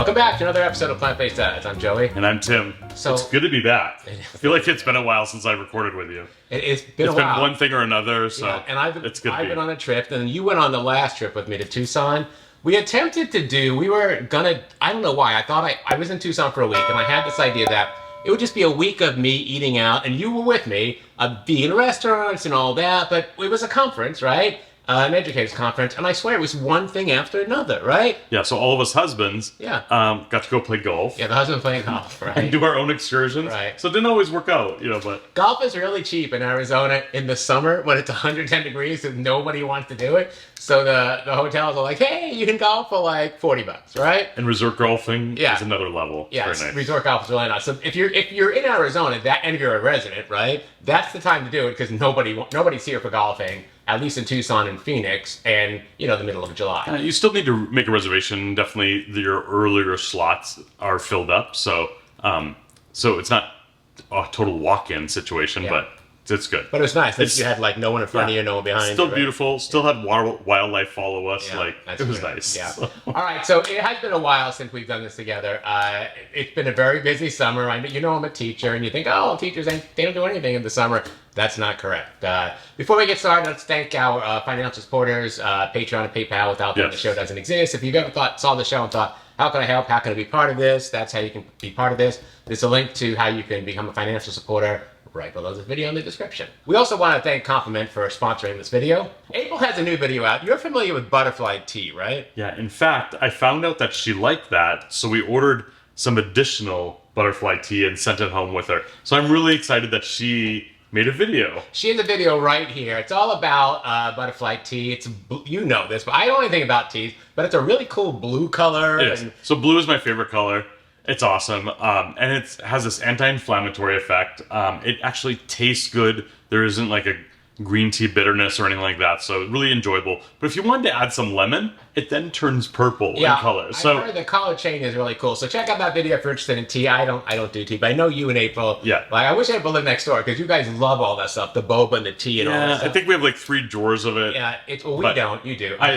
Welcome back to another episode of Plant-Based Dads. I'm Joey. And I'm Tim. So it's good to be back. I feel like it's been a while since I recorded with you. It's been a while. It's been one thing or another, so yeah, and I've been on a trip, and you went on the last trip with me to Tucson. We attempted to do, I don't know why, I thought I was in Tucson for a week, and I had this idea that it would just be a week of me eating out, and you were with me, vegan restaurants and all that, but it was a conference, right? An educators conference, and I swear it was one thing after another, right? Yeah, so all of us husbands got to go play golf. Yeah, the husband playing golf, right? And do our own excursions. Right. So it didn't always work out, but... Golf is really cheap in Arizona in the summer when it's 110 degrees and nobody wants to do it. So the hotels are like, hey, you can golf for like $40, right? And resort golfing is another level. Yeah, nice. Resort golf is really nice. So if you're in Arizona, and you're a resident, right, that's the time to do it because nobody's here for golfing. At least in Tucson and Phoenix, and the middle of July. You still need to make a reservation. Definitely, your earlier slots are filled up, so it's not a total walk-in situation, but it's good. But it was nice that you had like no one in front of you, no one behind you. Still beautiful. Still had wildlife follow us. It was nice. Yeah. All right, so it has been a while since we've done this together. It's been a very busy summer. I'm a teacher, and you think, oh, teachers they don't do anything in the summer. That's not correct. Before we get started, let's thank our financial supporters, Patreon and PayPal. Without them, the show doesn't exist. If you've ever saw the show and thought, how can I help? How can I be part of this? That's how you can be part of this. There's a link to how you can become a financial supporter right below this video in the description. We also want to thank Compliment for sponsoring this video. April has a new video out. You're familiar with butterfly tea, right? Yeah, in fact, I found out that she liked that, so we ordered some additional butterfly tea and sent it home with her. So I'm really excited that she made a video. She has a video right here. It's all about butterfly tea. You know this, but I don't know anything about teas, but it's a really cool blue color. It is. So blue is my favorite color. It's awesome. And it has this anti-inflammatory effect. It actually tastes good. There isn't like a green tea bitterness or anything like that, so really enjoyable. But if you wanted to add some lemon, it then turns purple in color. So I heard the color change is really cool. So check out that video if you're interested in tea. I don't do tea, but I know you and April. Yeah. Like I wish April lived next door because you guys love all that stuff, the boba and the tea and all that stuff. I think we have like 3 drawers of it. Yeah, we don't. You do. All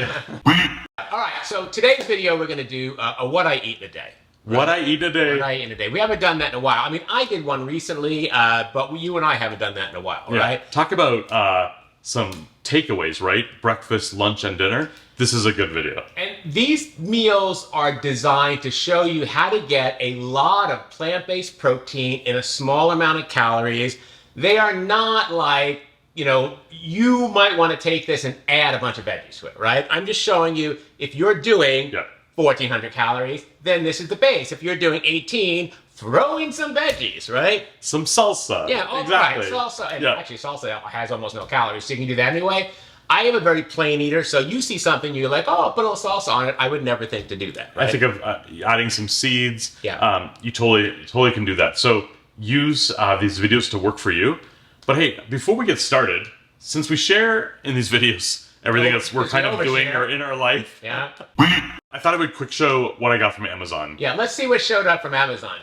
right. So today's video we're gonna do a what I eat in a day. Right? What I eat in a day. What I eat in a day. We haven't done that in a while. I mean, I did one recently, but you and I haven't done that in a while, right? Talk about some takeaways, right? Breakfast, lunch, and dinner. This is a good video. And these meals are designed to show you how to get a lot of plant-based protein in a small amount of calories. They are not like, you might want to take this and add a bunch of veggies to it, right? I'm just showing you if you're doing 1,400 calories, then this is the base. If you're doing 18, throw in some veggies, right? Some salsa. Yeah, exactly. Right, salsa. And actually, salsa has almost no calories, so you can do that anyway. I am a very plain eater, so you see something, you're like, oh, put a little salsa on it. I would never think to do that, right? I think of adding some seeds. Yeah. You totally can do that. So use these videos to work for you. But hey, before we get started, since we share in these videos everything that's we're kind of doing or in our life, I thought I would quick show what I got from Amazon. Yeah, let's see what showed up from Amazon.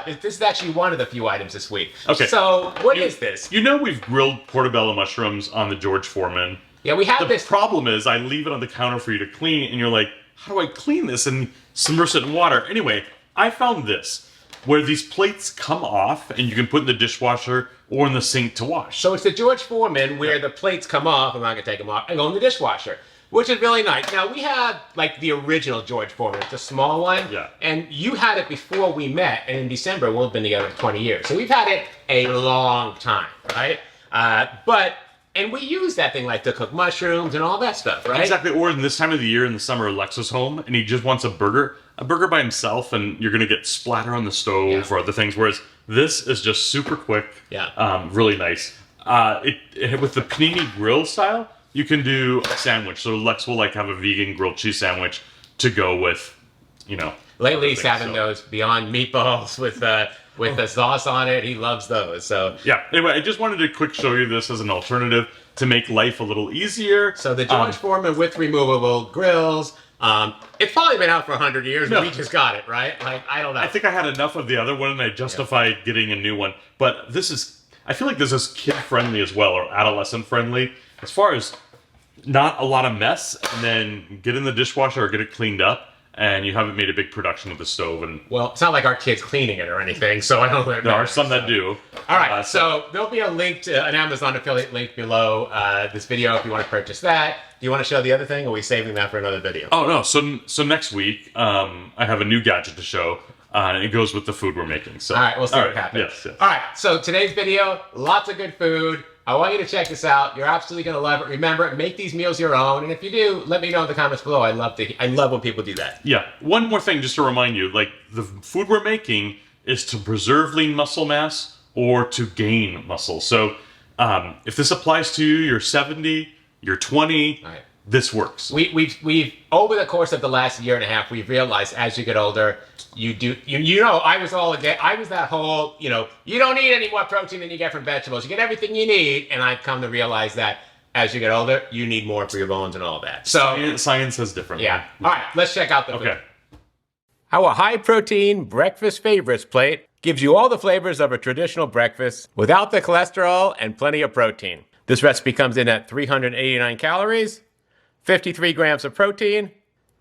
This is actually one of the few items this week. Okay. So, what is this? We've grilled portobello mushrooms on the George Foreman. Yeah, we have this. The problem is I leave it on the counter for you to clean, and you're like, how do I clean this and submerge it in water? Anyway, I found this, where these plates come off, and you can put in the dishwasher or in the sink to wash. So it's the George Foreman where the plates come off, I'm not going to take them off, and go in the dishwasher. Which is really nice. Now, we have, like, the original George Foreman. It's a small one. Yeah. And you had it before we met, and in December, we've been together 20 years. So we've had it a long time, right? And we use that thing, like, to cook mushrooms and all that stuff, right? Exactly. Or in this time of the year, in the summer, Alexa's home, and he just wants a burger by himself, and you're going to get splatter on the stove or other things, whereas this is just super quick. Yeah. Really nice. With the panini grill style, you can do a sandwich. So Lex will have a vegan grilled cheese sandwich to go with, Lately he's having those Beyond meatballs with the sauce on it. He loves those. So yeah. Anyway, I just wanted to quick show you this as an alternative to make life a little easier. So the George Foreman with removable grills. It's probably been out for 100 years, but we just got it, right? Like, I don't know. I think I had enough of the other one, and I justified getting a new one. But I feel like this is kid-friendly as well, or adolescent-friendly. As far as not a lot of mess, and then get in the dishwasher or get it cleaned up, and you haven't made a big production with the stove. And Well, it's not like our kids cleaning it or anything, so I don't know. there are some that do. All right, so there'll be a link to an Amazon affiliate link below this video if you want to purchase that. Do you want to show the other thing, or are we saving that for another video? Oh no! So next week, I have a new gadget to show, and it goes with the food we're making. So all right, we'll see what happens. Yes, yes. All right, so today's video, lots of good food. I want you to check this out. You're absolutely gonna love it. Remember, make these meals your own, and if you do, let me know in the comments below. I love when people do that. Yeah. One more thing, just to remind you, like the food we're making is to preserve lean muscle mass or to gain muscle. So if this applies to you, you're 70, you're 20. All right. This works. We've over the course of the last year and a half, we've realized as you get older, I was that whole, you don't need any more protein than you get from vegetables. You get everything you need, and I've come to realize that as you get older, you need more for your bones and all that. So Science says differently. yeah. All right, let's check out the food. Okay. Our high-protein breakfast favorites plate gives you all the flavors of a traditional breakfast without the cholesterol and plenty of protein. This recipe comes in at 389 calories, 53 grams of protein,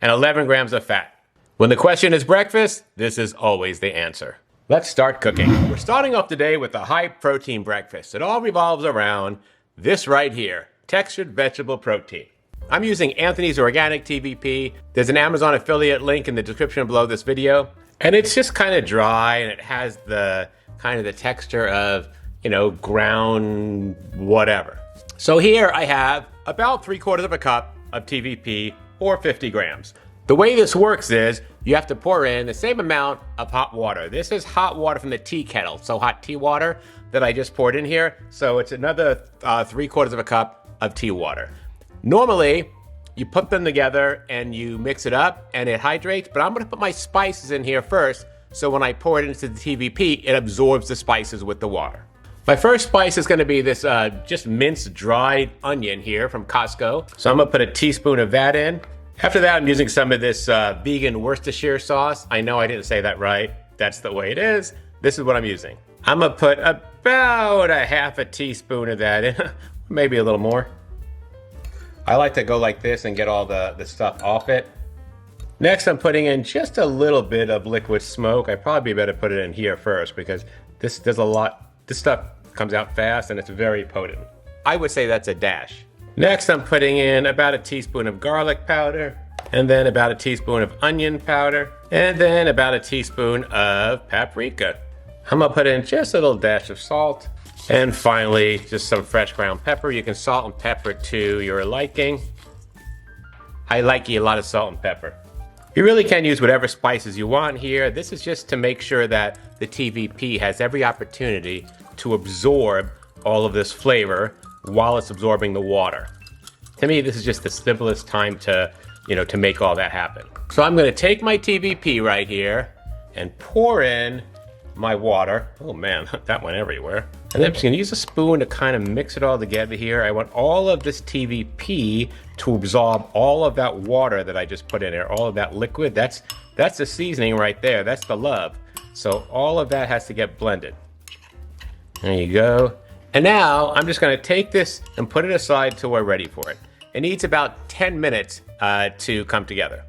and 11 grams of fat. When the question is breakfast, this is always the answer. Let's start cooking. We're starting off today with a high-protein breakfast. It all revolves around this right here, textured vegetable protein. I'm using Anthony's Organic TVP. There's an Amazon affiliate link in the description below this video. And it's just kind of dry, and it has the kind of the texture of, ground whatever. So here I have about 3/4 of a cup of TVP or 50 grams. The way this works is you have to pour in the same amount of hot water. This is hot water from the tea kettle, so hot tea water that I just poured in here. So it's another 3/4 of a cup of tea water. Normally, you put them together and you mix it up and it hydrates, but I'm gonna put my spices in here first, so when I pour it into the TVP, it absorbs the spices with the water. My first spice is gonna be this just minced dried onion here from Costco. So I'm gonna put a teaspoon of that in. After that, I'm using some of this vegan Worcestershire sauce. I know I didn't say that right. That's the way it is. This is what I'm using. I'm gonna put about a half a teaspoon of that in, maybe a little more. I like to go like this and get all the stuff off it. Next, I'm putting in just a little bit of liquid smoke. I probably better put it in here first because this stuff comes out fast and it's very potent. I would say that's a dash. Next, I'm putting in about a teaspoon of garlic powder, and then about a teaspoon of onion powder, and then about a teaspoon of paprika. I'm gonna put in just a little dash of salt, and finally, just some fresh ground pepper. You can salt and pepper to your liking. I like a lot of salt and pepper. You really can use whatever spices you want here. This is just to make sure that the TVP has every opportunity to absorb all of this flavor while it's absorbing the water. To me, this is just the simplest time to make all that happen. So I'm gonna take my TVP right here and pour in my water. Oh man, that went everywhere. And then I'm just gonna use a spoon to kind of mix it all together here. I want all of this TVP to absorb all of that water that I just put in there, all of that liquid. That's the seasoning right there, that's the love. So all of that has to get blended. There you go. And now I'm just gonna take this and put it aside till we're ready for it. It needs about 10 minutes to come together.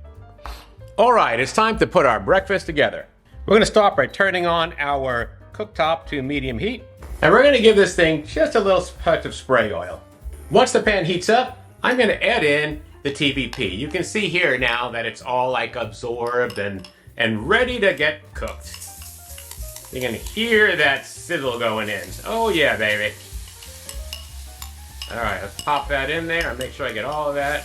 All right, it's time to put our breakfast together. We're gonna start by turning on our cooktop to medium heat. And we're gonna give this thing just a little touch of spray oil. Once the pan heats up, I'm gonna add in the TVP. You can see here now that it's all like absorbed and ready to get cooked. You can hear that sizzle going in. Oh yeah, baby. All right, let's pop that in there and make sure I get all of that.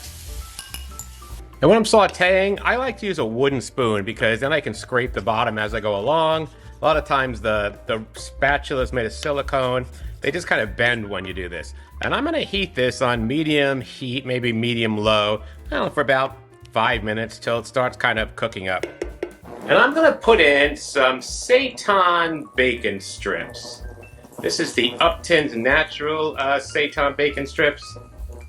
And when I'm sauteing, I like to use a wooden spoon because then I can scrape the bottom as I go along. A lot of times the spatula is made of silicone. They just kind of bend when you do this. And I'm gonna heat this on medium heat, maybe medium low, for about 5 minutes till it starts kind of cooking up. And I'm gonna put in some seitan bacon strips. This is the Upton's Natural seitan bacon strips.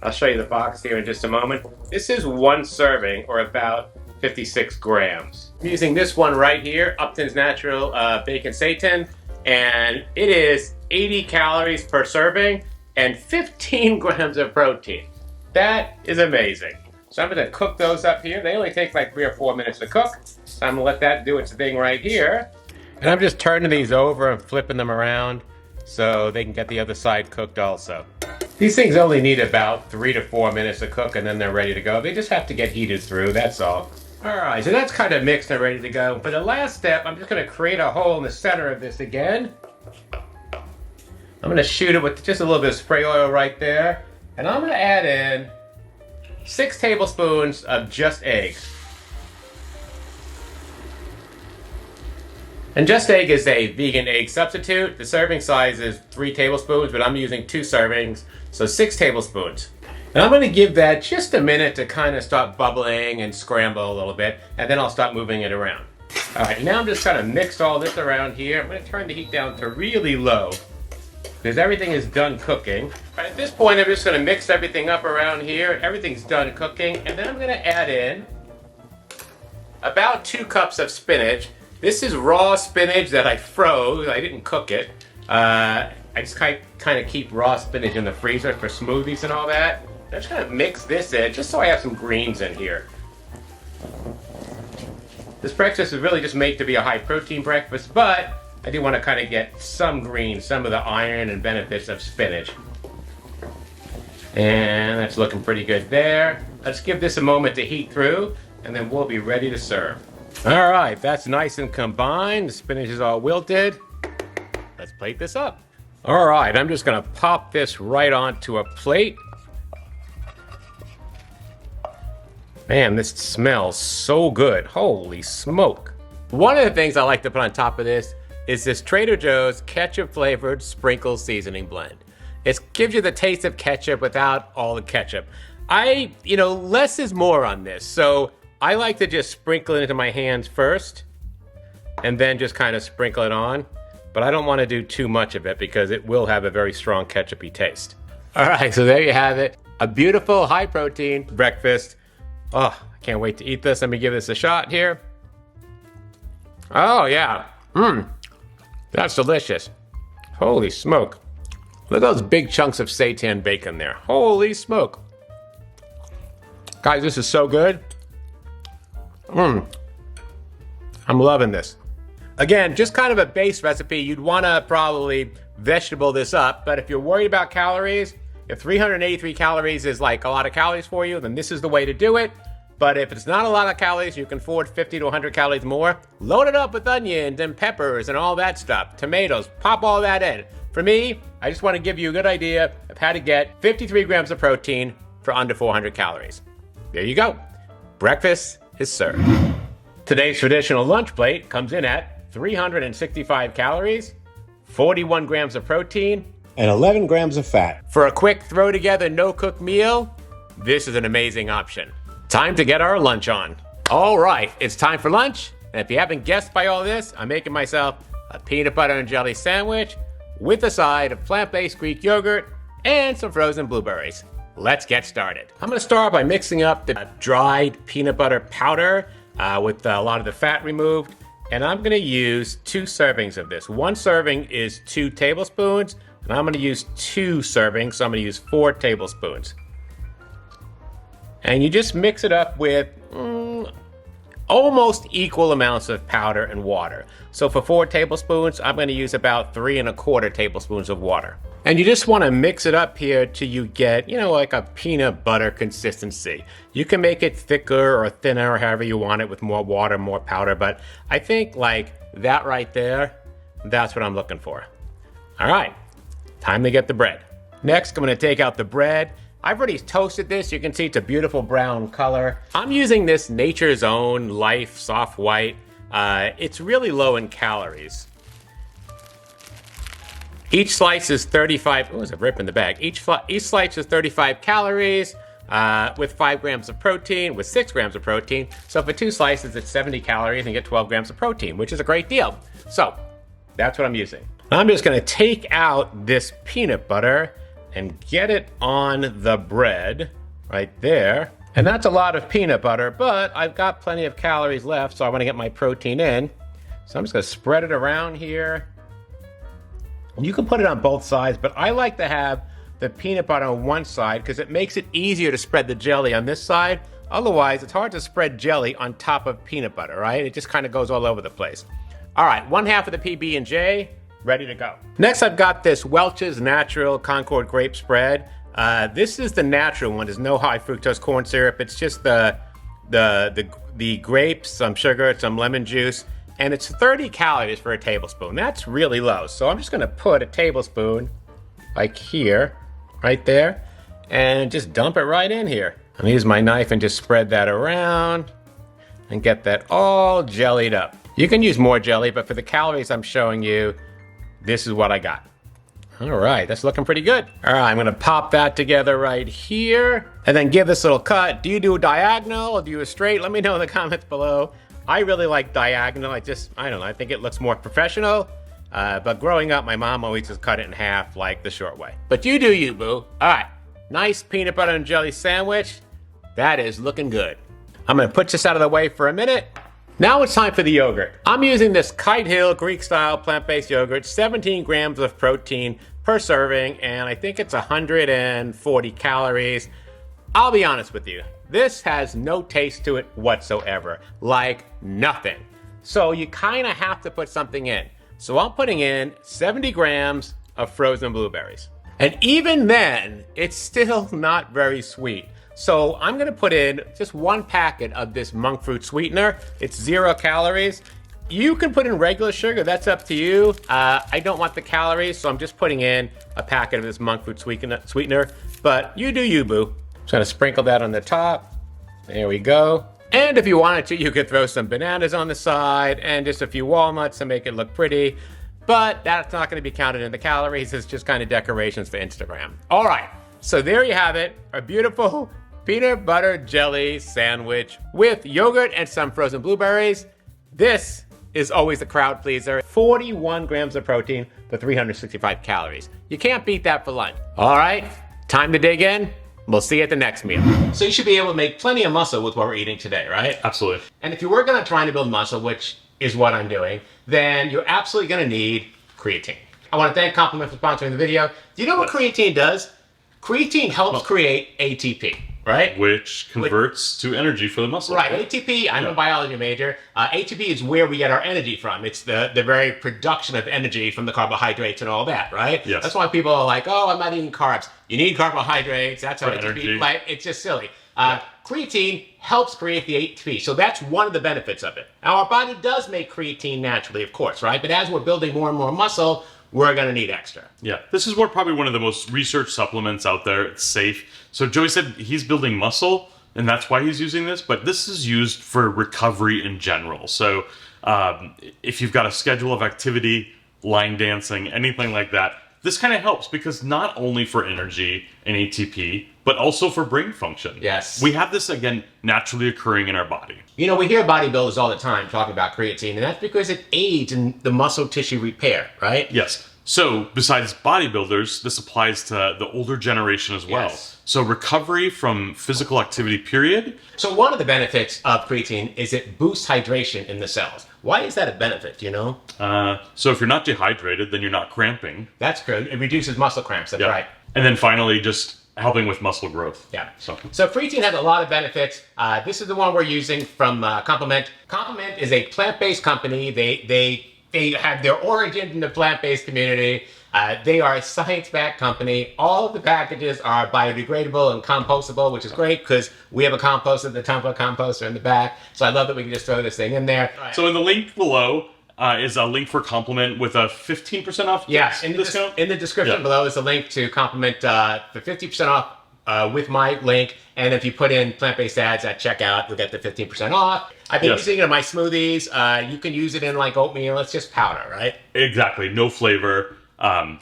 I'll show you the box here in just a moment. This is 1 serving, or about 56 grams. I'm using this one right here, Upton's Natural Bacon Seitan, and it is 80 calories per serving and 15 grams of protein. That is amazing. So I'm going to cook those up here. They only take like 3 or 4 minutes to cook. So I'm going to let that do its thing right here. And I'm just turning these over and flipping them around so they can get the other side cooked also. These things only need about 3 to 4 minutes to cook and then they're ready to go. They just have to get heated through, that's all. Alright, so that's kind of mixed and ready to go. For the last step, I'm just going to create a hole in the center of this again. I'm going to shoot it with just a little bit of spray oil right there. And I'm going to add in 6 tablespoons of just eggs. And Just Egg is a vegan egg substitute. The serving size is 3 tablespoons, but I'm using 2 servings, so 6 tablespoons. And I'm going to give that just a minute to kind of start bubbling and scramble a little bit, and then I'll start moving it around. Alright, now I'm just kind of mixed all this around here. I'm going to turn the heat down to really low, because everything is done cooking. Right, at this point, I'm just going to mix everything up around here. Everything's done cooking, and then I'm going to add in about 2 cups of spinach. This is raw spinach that I froze. I didn't cook it. I just kind of keep raw spinach in the freezer for smoothies and all that. I'm just going to mix this in just so I have some greens in here. This breakfast is really just made to be a high protein breakfast, but I do want to kind of get some greens, some of the iron and benefits of spinach. And that's looking pretty good there. Let's give this a moment to heat through, and then we'll be ready to serve. All right, that's nice and combined. The spinach is all wilted. Let's plate this up. All right, I'm just gonna pop this right onto a plate. Man, this smells so good. Holy smoke. One of the things I like to put on top of this is this Trader Joe's ketchup flavored sprinkle seasoning blend. It gives you the taste of ketchup without all the ketchup. Less is more on this. So I like to just sprinkle it into my hands first and then just kind of sprinkle it on. But I don't want to do too much of it because it will have a very strong ketchup-y taste. All right, so there you have it. A beautiful high protein breakfast. Oh, I can't wait to eat this. Let me give this a shot here. Oh yeah, that's delicious. Holy smoke. Look at those big chunks of seitan bacon there. Holy smoke. Guys, this is so good. I'm loving this. Again, just kind of a base recipe. You'd want to probably vegetable this up, but if you're worried about calories, if 383 calories is like a lot of calories for you, then this is the way to do it. But if it's not a lot of calories, you can afford 50 to 100 calories more. Load it up with onions and peppers and all that stuff. Tomatoes, pop all that in. For me, I just want to give you a good idea of how to get 53 grams of protein for under 400 calories. There you go. Breakfast is served. Today's traditional lunch plate comes in at 365 calories, 41 grams of protein, and 11 grams of fat. For a quick throw together no-cook meal, this is an amazing option. Time to get our lunch on. All right, it's time for lunch. And if you haven't guessed by all this, I'm making myself a peanut butter and jelly sandwich with a side of plant-based Greek yogurt and some frozen blueberries. Let's get started. I'm gonna start by mixing up the dried peanut butter powder with a lot of the fat removed. And I'm gonna use 2 servings of this. 1 serving is 2 tablespoons, and I'm gonna use 2 servings, so I'm gonna use 4 tablespoons. And you just mix it up with almost equal amounts of powder and water. So for 4 tablespoons, I'm going to use about 3 1/4 tablespoons of water. And you just want to mix it up here till you get, like a peanut butter consistency. You can make it thicker or thinner, or however you want it, with more water, more powder. But I think like that right there, that's what I'm looking for. All right, time to get the bread. Next, I'm going to take out the bread. I've already toasted this. You can see it's a beautiful brown color. I'm using this Nature's Own Life Soft White. It's really low in calories. Each slice is 35, oh, there's a rip in the bag. Each slice is 35 calories with 5 grams of protein, with 6 grams of protein. So for 2 slices, it's 70 calories and you get 12 grams of protein, which is a great deal. So that's what I'm using. I'm just gonna take out this peanut butter and get it on the bread right there. And that's a lot of peanut butter, but I've got plenty of calories left, so I wanna get my protein in. So I'm just gonna spread it around here. You can put it on both sides, but I like to have the peanut butter on one side because it makes it easier to spread the jelly on this side Otherwise, it's hard to spread jelly on top of peanut butter, right? It just kind of goes all over the place. All right, 1/2 of the PB&J, ready to go. Next, I've got this Welch's Natural Concord Grape Spread. This is the natural one. There's no high fructose corn syrup. It's just the grapes, some sugar, some lemon juice, and it's 30 calories for a tablespoon. That's really low. So I'm just gonna put a tablespoon like here, right there, and just dump it right in here. I'm gonna use my knife and just spread that around and get that all jellied up. You can use more jelly, but for the calories I'm showing you, this is what I got. All right, that's looking pretty good. All right, I'm gonna pop that together right here and then give this little cut. Do you do a diagonal or do you a straight? Let me know in the comments below. I really like diagonal. I don't know, I think it looks more professional. But growing up, my mom always just cut it in half like the short way. But you do you, boo. All right, nice peanut butter and jelly sandwich. That is looking good. I'm gonna put this out of the way for a minute. Now it's time for the yogurt. I'm using this Kite Hill Greek-style plant-based yogurt, 17 grams of protein per serving, and I think it's 140 calories. I'll be honest with you, this has no taste to it whatsoever, like nothing. So you kind of have to put something in. So I'm putting in 70 grams of frozen blueberries. And even then, it's still not very sweet. So I'm gonna put in just 1 packet of this monk fruit sweetener. It's 0 calories. You can put in regular sugar, that's up to you. I don't want the calories, so I'm just putting in a packet of this monk fruit sweetener, but you do you, boo. Just gonna sprinkle that on the top. There we go. And if you wanted to, you could throw some bananas on the side and just a few walnuts to make it look pretty, but that's not gonna be counted in the calories. It's just kind of decorations for Instagram. All right, so there you have it, a beautiful peanut butter jelly sandwich with yogurt and some frozen blueberries. This is always a crowd pleaser. 41 grams of protein for 365 calories. You can't beat that for lunch. All right, time to dig in. We'll see you at the next meal. So you should be able to make plenty of muscle with what we're eating today, right? Absolutely. And if you were gonna try to build muscle, which is what I'm doing, then you're absolutely gonna need creatine. I wanna thank Complement for sponsoring the video. Do you know what creatine does? Creatine helps create ATP. Right? Which converts to energy for the muscle. Right, ATP, I'm a biology major. ATP is where we get our energy from. It's the very production of energy from the carbohydrates and all that, right? Yes. That's why people are like, oh, I'm not eating carbs. You need carbohydrates, that's how ATP, energy. Like, it's just silly. Creatine helps create the ATP, so that's one of the benefits of it. Now, our body does make creatine naturally, of course, right? But as we're building more and more muscle, we're gonna need extra. Yeah, this is probably one of the most researched supplements out there. It's safe. So Joey said he's building muscle, and that's why he's using this, but this is used for recovery in general. So if you've got a schedule of activity, line dancing, anything like that, this kind of helps because not only for energy and ATP, but also for brain function. Yes. We have this, again, naturally occurring in our body. You know, we hear bodybuilders all the time talking about creatine, and that's because it aids in the muscle tissue repair, right? Yes. So besides bodybuilders, this applies to the older generation as well. Yes. So recovery from physical activity, period. So one of the benefits of creatine is it boosts hydration in the cells. Why is that a benefit, do you know? So if you're not dehydrated, then you're not cramping. That's good. It reduces muscle cramps, that's right. And then finally, just helping with muscle growth. Yeah. So creatine has a lot of benefits. This is the one we're using from Complement. Complement is a plant-based company. They have their origin in the plant-based community. They are a science-backed company. All of the packages are biodegradable and compostable, which is great because we have a composter, the Tumblr composter in the back. So I love that we can just throw this thing in there. So in the link below is a link for Complement with a 15% off discount. In the description below is a link to Complement for 50% off with my link. And if you put in plant-based ads at checkout, you'll get the 15% off. I've been using it in my smoothies. You can use it in like oatmeal. It's just powder, right? Exactly. No flavor.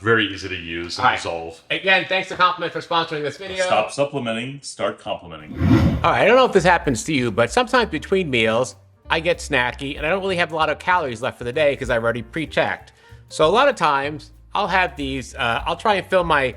Very easy to use and dissolve. Again, thanks to Complement for sponsoring this video. Stop supplementing, start complimenting. All right, I don't know if this happens to you, but sometimes between meals, I get snacky and I don't really have a lot of calories left for the day because I've already pre-checked. So a lot of times I'll have these, I'll try and fill my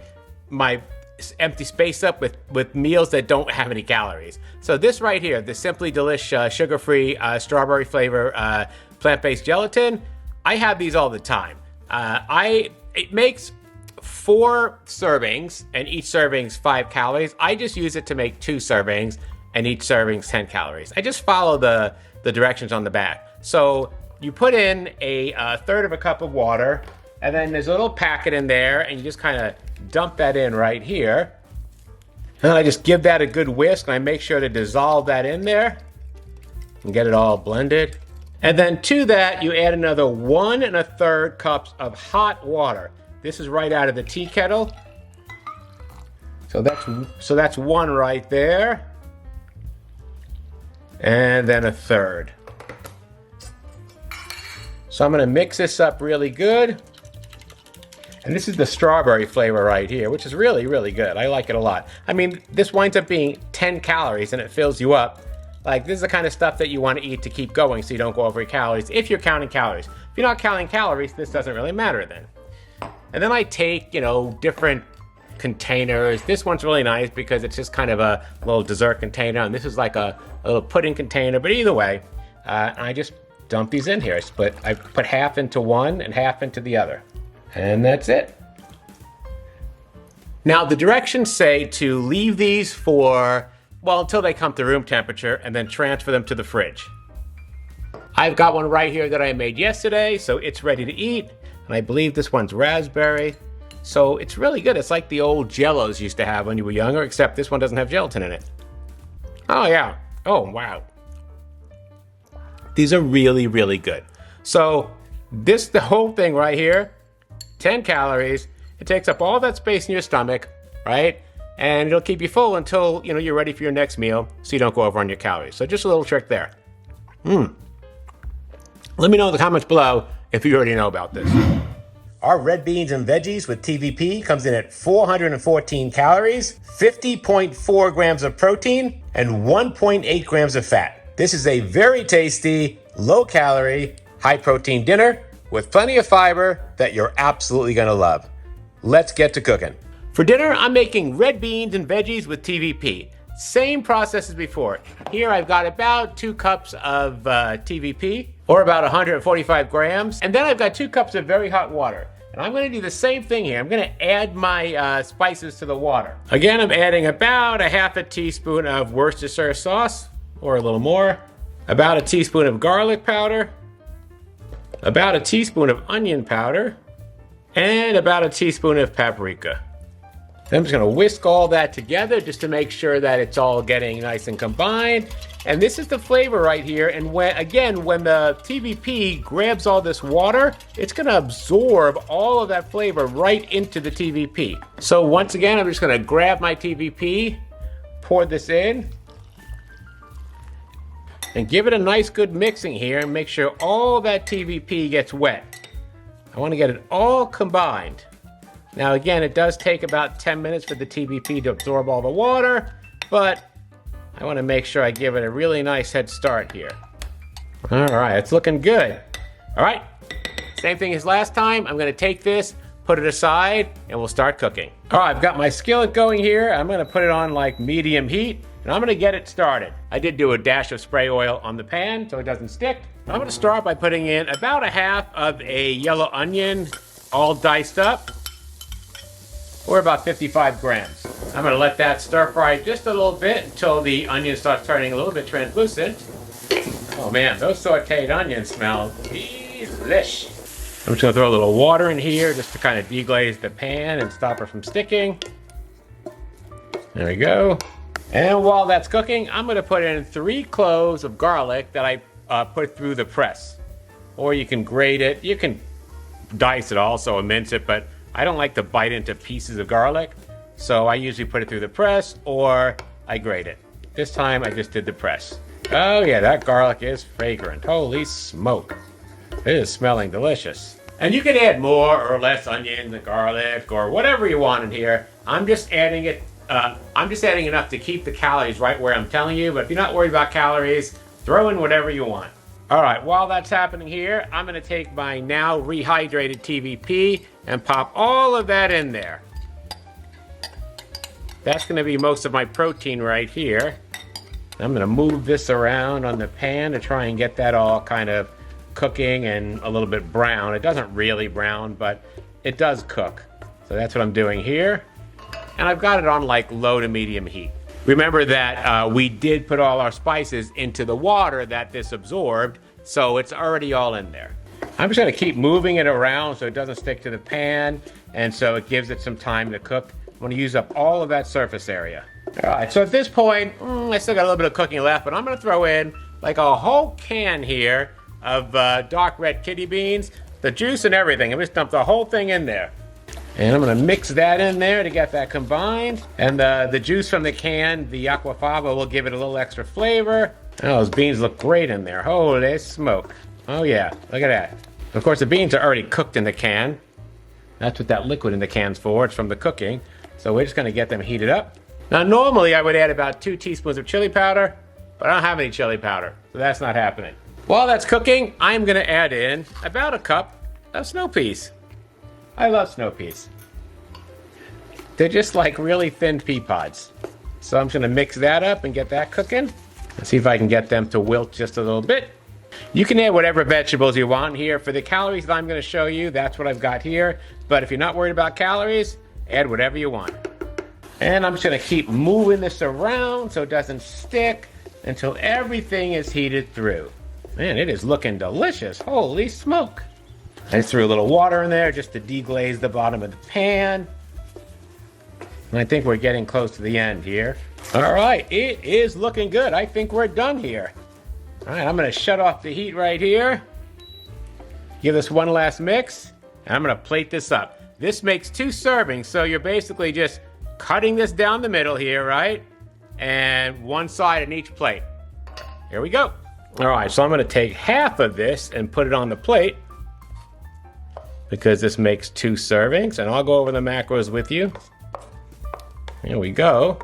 empty space up with meals that don't have any calories. So this right here, the Simply Delish sugar-free strawberry flavor plant-based gelatin, I have these all the time. It makes 4 servings and each serving's 5 calories. I just use it to make 2 servings and each serving's 10 calories. I just follow the directions on the back. So you put in a third of a cup of water, and then there's a little packet in there, and you just kind of dump that in right here. And I just give that a good whisk, and I make sure to dissolve that in there and get it all blended. And then to that, you add another 1 1/3 cups of hot water. This is right out of the tea kettle. So that's 1 right there. And then a 1/3. So I'm gonna mix this up really good. And this is the strawberry flavor right here, which is really, really good. I like it a lot. I mean, this winds up being 10 calories and it fills you up. Like, this is the kind of stuff that you want to eat to keep going so you don't go over your calories, if you're counting calories. If you're not counting calories, this doesn't really matter then. And then I take, different containers. This one's really nice because it's just kind of a little dessert container, and this is like a little pudding container, but either way, I just dump these in here. I put half into one and half into the other. And that's it. Now, the directions say to leave these for, well, until they come to room temperature and then transfer them to the fridge. I've got one right here that I made yesterday, so it's ready to eat. And I believe this one's raspberry. So it's really good. It's like the old Jellos used to have when you were younger, except this one doesn't have gelatin in it. Oh, yeah. Oh, wow. These are really, really good. So the whole thing right here, 10 calories. It takes up all that space in your stomach, right? And it'll keep you full until, you're ready for your next meal, so you don't go over on your calories. So just a little trick there. Let me know in the comments below if you already know about this. Our red beans and veggies with TVP comes in at 414 calories, 50.4 grams of protein, and 1.8 grams of fat. This is a very tasty, low-calorie, high-protein dinner with plenty of fiber that you're absolutely gonna love. Let's get to cooking. For dinner, I'm making red beans and veggies with TVP. Same process as before. Here I've got about 2 cups of TVP, or about 145 grams. And then I've got 2 cups of very hot water. And I'm gonna do the same thing here. I'm gonna add my spices to the water. Again, I'm adding about a half a teaspoon of Worcestershire sauce, or a little more. About a teaspoon of garlic powder. About a teaspoon of onion powder. And about a teaspoon of paprika. Then I'm just gonna whisk all that together just to make sure that it's all getting nice and combined. And this is the flavor right here. And when the TVP grabs all this water, it's gonna absorb all of that flavor right into the TVP. So once again, I'm just gonna grab my TVP, pour this in, and give it a nice good mixing here and make sure all that TVP gets wet. I wanna get it all combined. Now again, it does take about 10 minutes for the TVP to absorb all the water, but I wanna make sure I give it a really nice head start here. All right, it's looking good. All right, same thing as last time. I'm gonna take this, put it aside, and we'll start cooking. All right, I've got my skillet going here. I'm gonna put it on like medium heat, and I'm gonna get it started. I did do a dash of spray oil on the pan so it doesn't stick. I'm gonna start by putting in about a half of a yellow onion, all diced up, or about 55 grams. I'm gonna let that stir fry just a little bit until the onion starts turning a little bit translucent. Oh man, those sauteed onions smell delish. I'm just gonna throw a little water in here just to kind of deglaze the pan and stop it from sticking. There we go. And while that's cooking, I'm gonna put in 3 cloves of garlic that I put through the press. Or you can grate it, you can dice it also and mince it, but I don't like to bite into pieces of garlic, so I usually put it through the press or I grate it. This time I just did the press. Oh yeah, that garlic is fragrant. Holy smoke. It is smelling delicious. And you can add more or less onions and garlic or whatever you want in here. I'm just adding enough to keep the calories right where I'm telling you, but if you're not worried about calories, throw in whatever you want. All right, while that's happening here, I'm gonna take my now rehydrated TVP and pop all of that in there. That's gonna be most of my protein right here. I'm gonna move this around on the pan to try and get that all kind of cooking and a little bit brown. It doesn't really brown, but it does cook. So that's what I'm doing here. And I've got it on like low to medium heat. Remember that we did put all our spices into the water that this absorbed, so it's already all in there. I'm just gonna keep moving it around so it doesn't stick to the pan, and so it gives it some time to cook. I'm gonna use up all of that surface area. All right, so at this point, I still got a little bit of cooking left, but I'm gonna throw in like a whole can here of dark red kidney beans, the juice and everything. I just dumped the whole thing in there. And I'm gonna mix that in there to get that combined. And the juice from the can, the aquafaba, will give it a little extra flavor. Oh, those beans look great in there. Holy smoke. Oh yeah, look at that. Of course, the beans are already cooked in the can. That's what that liquid in the can's for. It's from the cooking. So we're just gonna get them heated up. Now, normally I would add about 2 teaspoons of chili powder, but I don't have any chili powder, so that's not happening. While that's cooking, I'm gonna add in about a cup of snow peas. I love snow peas. They're just like really thin pea pods. So I'm just gonna mix that up and get that cooking. Let's see if I can get them to wilt just a little bit. You can add whatever vegetables you want here. For the calories that I'm gonna show you, that's what I've got here. But if you're not worried about calories, add whatever you want. And I'm just gonna keep moving this around so it doesn't stick until everything is heated through. Man, it is looking delicious. Holy smoke. I just threw a little water in there just to deglaze the bottom of the pan. And I think we're getting close to the end here. All right, it is looking good. I think we're done here. All right, I'm gonna shut off the heat right here. Give this one last mix, and I'm gonna plate this up. This makes 2 servings, so you're basically just cutting this down the middle here, right? And one side in each plate. Here we go. All right, so I'm gonna take half of this and put it on the plate because this makes 2 servings, and I'll go over the macros with you. Here we go.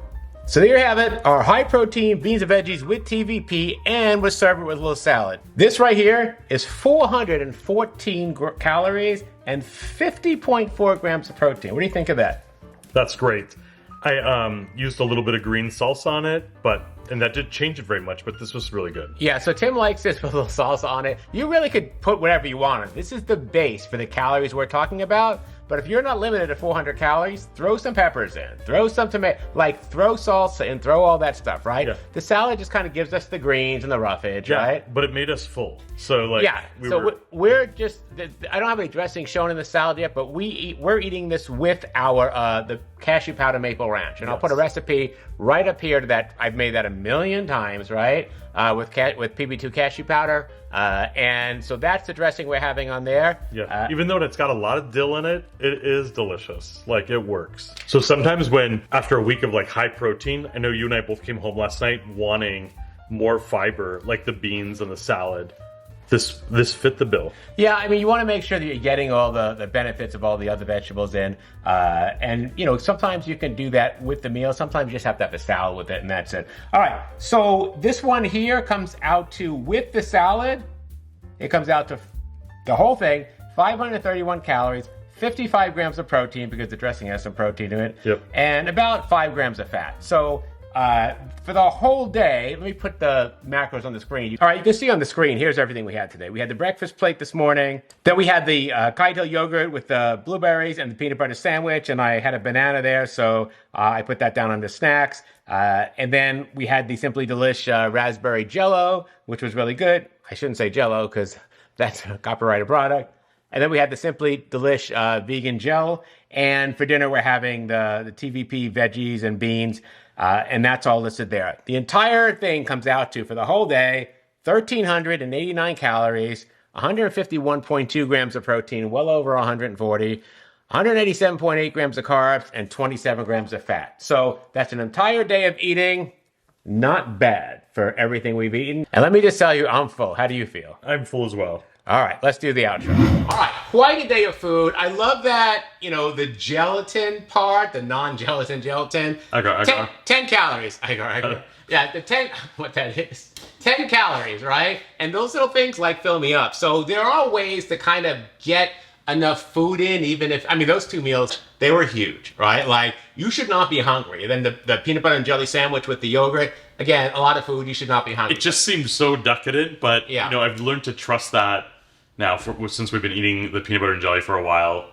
So there you have it, our high protein beans and veggies with TVP, and we'll serve it with a little salad. This right here is 414 calories and 50.4 grams of protein. What do you think of that? That's great. I used a little bit of green salsa on it, and that didn't change it very much, but this was really good. Yeah, so Tim likes this with a little salsa on it. You really could put whatever you want on it. This is the base for the calories we're talking about. But if you're not limited to 400 calories, throw some peppers in, throw some tomato, like throw salsa and throw all that stuff, right? Yeah. The salad just kind of gives us the greens and the roughage, right? But it made us full. So like, yeah. We're just, I don't have any dressing shown in the salad yet, but we're eating this with our the cashew powder maple ranch, and I'll put a recipe right up here to that. I've made that 1,000,000 times, right? With PB2 cashew powder, and so that's the dressing we're having on there. Yeah. Even though it's got a lot of dill in it, it is delicious. Like, it works. So sometimes when after a week of like high protein, I know you and I both came home last night wanting more fiber, like the beans and the salad. This fit the bill. Yeah, I mean, you want to make sure that you're getting all the benefits of all the other vegetables in. And, you know, sometimes you can do that with the meal. Sometimes you just have to have a salad with it, and that's it. All right, so this one here comes out to, with the salad, it comes out to the whole thing, 531 calories, 55 grams of protein, because the dressing has some protein in it, and about 5 grams of fat. So for the whole day, let me put the macros on the screen. All right, you can see on the screen, here's everything we had today. We had the breakfast plate this morning. Then we had the Kaitel yogurt with the blueberries and the peanut butter sandwich, and I had a banana there, so I put that down under snacks. And then we had the Simply Delish raspberry jello, which was really good. I shouldn't say jello because that's a copyrighted product. And then we had the Simply Delish vegan gel. And for dinner, we're having the TVP veggies and beans. And that's all listed there. The entire thing comes out to, for the whole day, 1,389 calories, 151.2 grams of protein, well over 140, 187.8 grams of carbs, and 27 grams of fat. So that's an entire day of eating. Not bad for everything we've eaten. And let me just tell you, I'm full. How do you feel? I'm full as well. All right, let's do the outro. All right, quite a day of food. I love that, you know, the gelatin part, the non-gelatin gelatin. I got 10 calories. I got. Yeah, the 10, what that is. 10 calories, right? And those little things like fill me up. So there are ways to kind of get enough food in, even if, I mean, those 2 meals, they were huge, right? Like, you should not be hungry. And then the peanut butter and jelly sandwich with the yogurt, again, a lot of food, you should not be hungry. It just seems so decadent, but, you know, I've learned to trust that now since we've been eating the peanut butter and jelly for a while.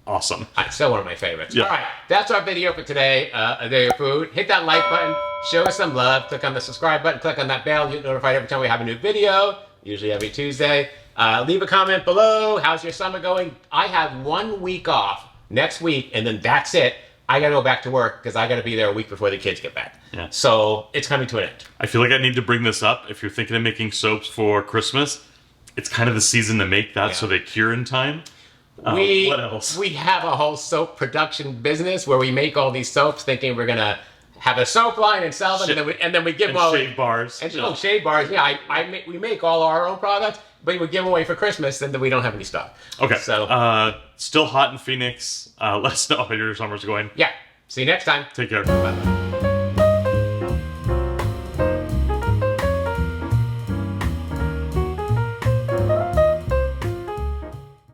awesome. It's still one of my favorites. Yeah. All right, that's our video for today. A day of food. Hit that like button. Show us some love. Click on the subscribe button. Click on that bell. You'll get notified every time we have a new video. Usually every Tuesday. Leave a comment below. How's your summer going? I have 1 week off next week, and then that's it. I got to go back to work because I got to be there a week before the kids get back. Yeah. So it's coming to an end. I feel like I need to bring this up. If you're thinking of making soaps for Christmas, it's kind of the season to make that so they cure in time. What else? We have a whole soap production business where we make all these soaps thinking we're going to have a soap line and sell them, and then we give them all... shave bars. And shave bars. Yeah, we make all our own products, but we give them away for Christmas, and then we don't have any stock. Okay. So, still hot in Phoenix. Let us know how your summer's going. yeah. See you next time. Take care. Bye-bye.